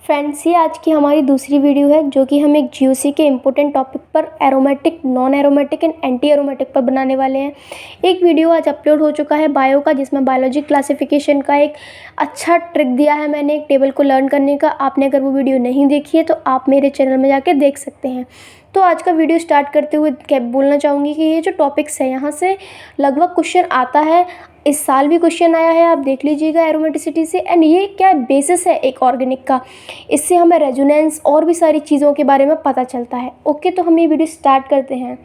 Friends, ये आज की हमारी दूसरी वीडियो है जो कि हम एक जीओसी के इम्पोर्टेंट टॉपिक पर aromatic, non aromatic and anti aromatic पर बनाने वाले हैं। एक वीडियो आज अपलोड हो चुका है बायो का, जिसमें बायोलॉजी क्लासिफिकेशन का एक अच्छा ट्रिक दिया है मैंने एक टेबल को लर्न करने का। आपने अगर वो वीडियो नहीं देखी है तो आप मेरे चैनल में जाके देख सकते हैं। तो आज का वीडियो स्टार्ट करते हुए क्या बोलना चाहूँगी कि ये जो टॉपिक्स है यहाँ से लगभग क्वेश्चन आता है। इस साल भी क्वेश्चन आया है, आप देख लीजिएगा एरोमेटिसिटी से। एंड ये क्या बेसिस है एक ऑर्गेनिक का, इससे हमें रेजोनेंस और भी सारी चीज़ों के बारे में पता चलता है। ओके, तो हम ये वीडियो स्टार्ट करते हैं।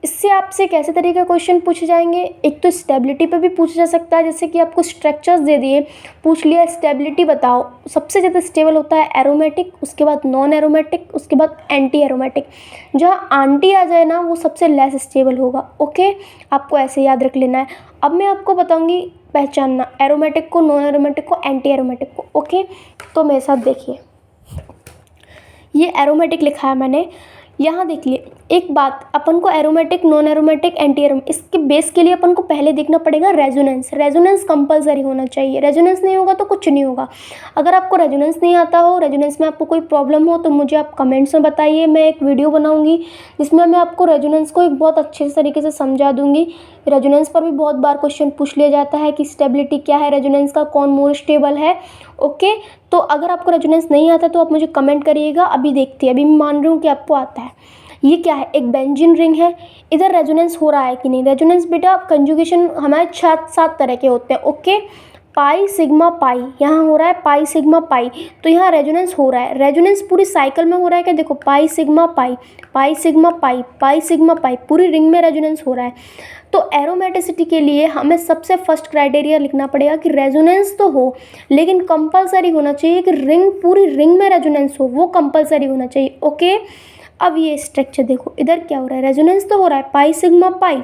इससे आपसे कैसे तरीके का क्वेश्चन पूछे जाएंगे, एक तो स्टेबिलिटी पे भी पूछा जा सकता है, जैसे कि आपको स्ट्रक्चर्स दे दिए, पूछ लिया स्टेबिलिटी बताओ, सबसे ज़्यादा स्टेबल होता है एरोमेटिक, उसके बाद नॉन एरोमेटिक, उसके बाद एंटी एरोमेटिक। जहाँ आंटी आ जाए ना वो सबसे लेस स्टेबल होगा। ओके, आपको ऐसे याद रख लेना है। अब मैं आपको बताऊँगी पहचानना एरोमेटिक को, नॉन एरोमेटिक को, एंटी एरोमेटिक को। ओके, तो मेरे साथ देखिए, ये एरोमेटिक लिखा है मैंने, यहाँ देखिए। एक बात, अपन को aromatic, non aromatic, anti aromatic, इसके बेस के लिए अपन को पहले देखना पड़ेगा रेजोनेंस। रेजोनेंस कंपलसरी होना चाहिए, रेजोनेंस नहीं होगा तो कुछ नहीं होगा। अगर आपको रेजोनेंस नहीं आता हो, रेजोनेंस में आपको कोई प्रॉब्लम हो, तो मुझे आप कमेंट्स में बताइए। मैं एक वीडियो बनाऊंगी जिसमें मैं आपको रेजोनेंस को एक बहुत अच्छे तरीके से समझा दूंगी। रेजोनेंस पर भी बहुत बार क्वेश्चन पूछ लिया जाता है कि स्टेबिलिटी क्या है रेजोनेंस का, कौन मोर स्टेबल है। ओके, तो अगर आपको रेजोनेंस नहीं आता तो आप मुझे कमेंट करिएगा। अभी देखते हैं, अभी मैं मान रही हूँ कि आपको आता है। ये क्या है, एक बेंजीन रिंग है, इधर रेजोनेंस हो रहा है कि नहीं। रेजोनेंस बेटा कंजुगेशन हमारे 7 तरह के होते हैं। ओके, पाई सिग्मा पाई, यहाँ हो रहा है पाई सिग्मा पाई, तो यहाँ रेजोनेंस हो रहा है। रेजोनेंस पूरी साइकिल में हो रहा है क्या, देखो pi sigma pi, pi sigma pi, pi sigma pi, पूरी रिंग में रेजोनेंस हो रहा है। तो एरोमेटिसिटी के लिए हमें सबसे फर्स्ट क्राइटेरिया लिखना पड़ेगा कि रेजोनेंस तो हो, लेकिन कंपलसरी होना चाहिए कि रिंग, पूरी रिंग में रेजोनेंस हो, वो कंपलसरी होना चाहिए। ओके, अब ये स्ट्रक्चर देखो, इधर क्या हो रहा है, रेजोनेंस तो हो रहा है पाई सिग्मा पाई,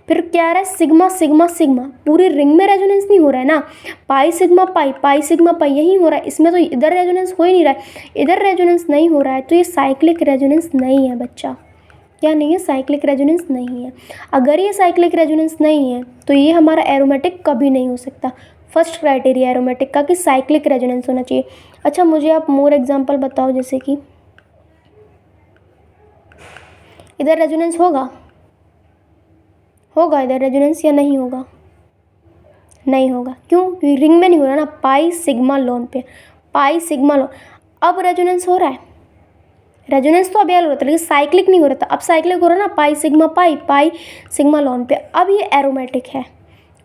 फिर क्या आ रहा है सिग्मा सिग्मा सिग्मा, पूरी रिंग में रेजोनेंस नहीं हो रहा है ना। Pi sigma pi, pi sigma pi यही हो रहा है, इसमें तो इधर रेजोनेंस हो ही नहीं रहा है, इधर रेजोनेंस नहीं हो रहा है, तो ये साइक्लिक रेजोनेंस नहीं है बच्चा। क्या नहीं है, साइक्लिक रेजोनेंस नहीं है। अगर ये साइक्लिक रेजोनेंस नहीं है तो ये हमारा एरोमेटिक कभी नहीं हो सकता। फर्स्ट क्राइटेरिया एरोमेटिक का कि साइक्लिक रेजोनेंस होना चाहिए। अच्छा, मुझे आप मोर एग्जांपल बताओ, जैसे कि इधर रेजोनेंस होगा इधर रेजोनेंस या नहीं होगा, नहीं होगा। क्यों, रिंग में नहीं हो रहा ना, पाई सिग्मा लोन पे, पाई सिग्मा लोन। अब रेजोनेंस हो रहा है, रेजोनेंस तो अभी हो रहा था लेकिन साइक्लिक नहीं हो रहा था, अब साइक्लिक हो रहा है ना, pi sigma pi, pi sigma loan पे। अब ये एरोमेटिक है।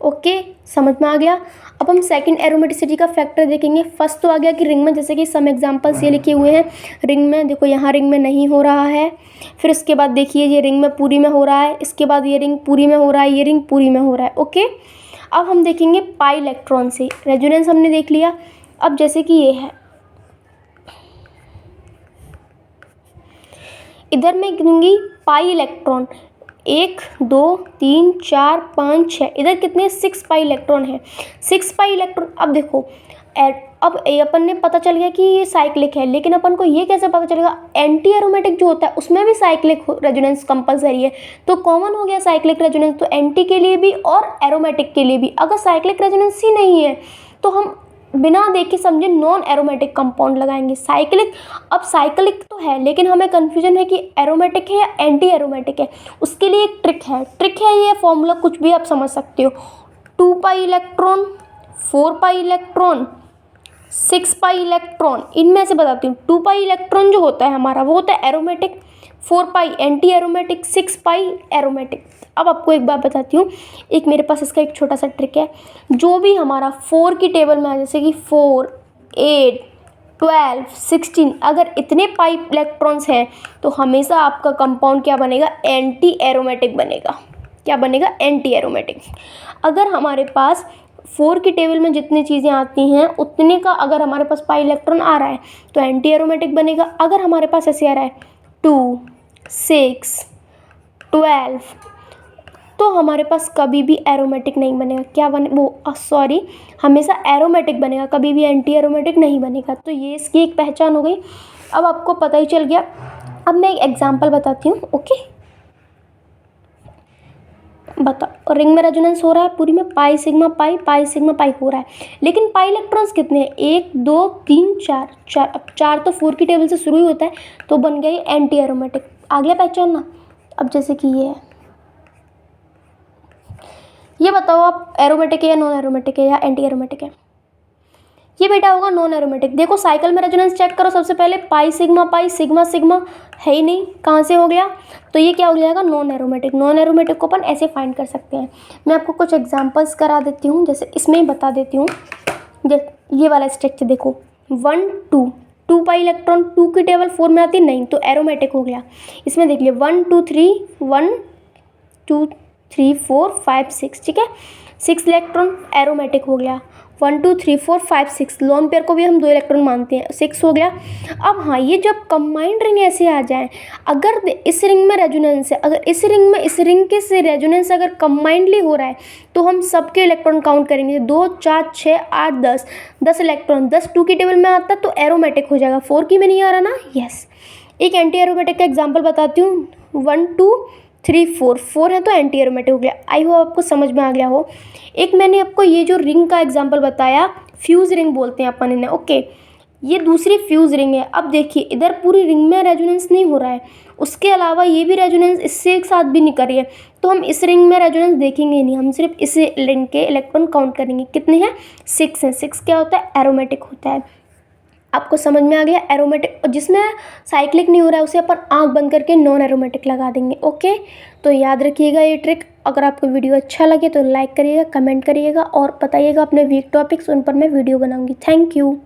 ओके, समझ में आ गया। अब हम सेकंड एरोमेटिसिटी का फैक्टर देखेंगे। फर्स्ट तो आ गया कि रिंग में, जैसे कि सम एग्जांपल्स ये लिखे हुए हैं, रिंग में देखो, यहाँ रिंग में नहीं हो रहा है। फिर उसके बाद देखिए ये रिंग में पूरी में हो रहा है, इसके बाद ये रिंग पूरी में हो रहा है, ये रिंग पूरी में हो रहा है। ओके, अब हम देखेंगे पाई इलेक्ट्रॉन से, रेजोनेंस हमने देख लिया। अब जैसे कि ये है, इधर मैं दूंगी पाई इलेक्ट्रॉन, 1 2 3 4 5 6, इधर कितने 6 पाई इलेक्ट्रॉन है, 6 पाई इलेक्ट्रॉन। अब देखो, अब अपन ने पता चल गया कि ये साइक्लिक है, लेकिन अपन को ये कैसे पता चलेगा, एंटी एरोमेटिक जो होता है उसमें भी साइक्लिक रेजोनेंस कंपलसरी है। तो कॉमन हो गया साइक्लिक रेजोनेंस, तो एंटी के लिए भी और एरोमेटिक के लिए भी। अगर साइक्लिक रेजोनेंस ही नहीं है तो हम बिना देखे समझे नॉन एरोमेटिक कंपाउंड लगाएंगे। साइक्लिक, अब साइक्लिक तो है लेकिन हमें कन्फ्यूजन है कि एरोमेटिक है या एंटी एरोमेटिक है। उसके लिए एक ट्रिक है ये फॉर्मूला, कुछ भी आप समझ सकते हो। 2 pi electron, 4 pi electron, 6 pi electron, इनमें से बताती हूँ। 2 पाई इलेक्ट्रॉन जो होता है हमारा वो होता है एरोमेटिक, 4 पाई एंटी एरोमेटिक, 6 पाई एरोमेटिक। अब आपको एक बात बताती हूँ, एक मेरे पास इसका एक छोटा सा ट्रिक है। जो भी हमारा 4 की टेबल में है, जैसे कि 4 8 12 16, अगर इतने पाई इलेक्ट्रॉन्स हैं तो हमेशा आपका कंपाउंड क्या बनेगा, एंटी एरोमेटिक बनेगा। क्या बनेगा, एंटी एरोमेटिक। अगर हमारे पास 4 की टेबल में जितनी चीज़ें आती हैं उतने का अगर हमारे पास पाई इलेक्ट्रॉन आ रहा है तो एंटी एरोमेटिक बनेगा। अगर हमारे पास ऐसे आ रहा है 2 6 12, तो हमारे पास कभी भी एरोमेटिक नहीं बनेगा। क्या बने वो, सॉरी, हमेशा एरोमेटिक बनेगा, कभी भी एंटी एरोमेटिक नहीं बनेगा। तो ये इसकी एक पहचान हो गई। अब आपको पता ही चल गया। अब मैं एक एग्जांपल बताती हूँ। ओके, बताओ, रिंग में रेजोनेंस हो रहा है पूरी में पाई सिग्मा पाई हो रहा है, लेकिन पाई इलेक्ट्रॉन्स कितने हैं? 1 2 3 4 4। अब 4 तो 4 की टेबल से शुरू ही होता है, तो बन गया ये एंटी एरोमेटिक। आ गया पहचानना? अब जैसे कि ये बताओ आप एरोमेटिक है या नॉन एरोमेटिक है या एंटी एरोमेटिक है? ये बेटा होगा नॉन एरोमेटिक। देखो साइकिल में रेजोनेंस चेक करो सबसे पहले, पाई सिग्मा सिग्मा है ही नहीं, कहाँ से हो गया? तो ये क्या हो जाएगा? Non aromatic. नॉन एरोमेटिक को अपन ऐसे फाइंड कर सकते हैं। मैं आपको कुछ एग्जांपल्स करा देती हूँ, जैसे इसमें ही बता देती हूँ। ये वाला स्ट्रक्चर देखो, 1 2 2 पाई इलेक्ट्रॉन, 2 की टेबल 4 में आती नहीं, तो एरोमेटिक हो गया। इसमें देख लिए 1 2 3 1 2 3 4 5 6, ठीक है, 6 इलेक्ट्रॉन एरोमेटिक हो गया। 1 2 3 4 5 6, लोन पेयर को भी हम 2 इलेक्ट्रॉन मानते हैं, 6 हो गया। अब हाँ, ये जब कंबाइंड रिंग ऐसे आ जाए, अगर इस रिंग में रेजोनेंस है, अगर इस रिंग में इस रिंग के से रेजोनेंस अगर कंबाइंडली हो रहा है, तो हम सबके इलेक्ट्रॉन काउंट करेंगे, 2 4 6 8 10 इलेक्ट्रॉन। 10 2 की टेबल में आता तो एरोमेटिक हो जाएगा, 4 की में नहीं आ रहा ना, यस। एक एंटी एरोमेटिक का एग्जाम्पल बताती हूँ, 1 2 3 4 4 है तो एंटी एरोमेटिक हो गया। आई होप आपको समझ में आ गया हो। एक मैंने आपको ये जो रिंग का एग्जांपल बताया, फ्यूज रिंग बोलते हैं अपन इन्हें, ओके। ये दूसरी फ्यूज रिंग है। अब देखिए इधर पूरी रिंग में रेजोनेंस नहीं हो रहा है, उसके अलावा ये भी रेजोनेंस इससे एक साथ भी नहीं कर रही है, तो हम इस रिंग में रेजोनेंस देखेंगे नहीं, हम सिर्फ इस रिंग के इलेक्ट्रॉन काउंट करेंगे। कितने हैं? 6 हैं। 6 क्या होता है? एरोमेटिक होता है। आपको समझ में आ गया? एरोमेटिक, और जिसमें साइक्लिक नहीं हो रहा है उसे अपन आंख बंद करके नॉन एरोमेटिक लगा देंगे, ओके। तो याद रखिएगा ये ट्रिक। अगर आपको वीडियो अच्छा लगे तो लाइक करिएगा, कमेंट करिएगा और बताइएगा अपने वीक टॉपिक्स, उन पर मैं वीडियो बनाऊंगी। Thank you.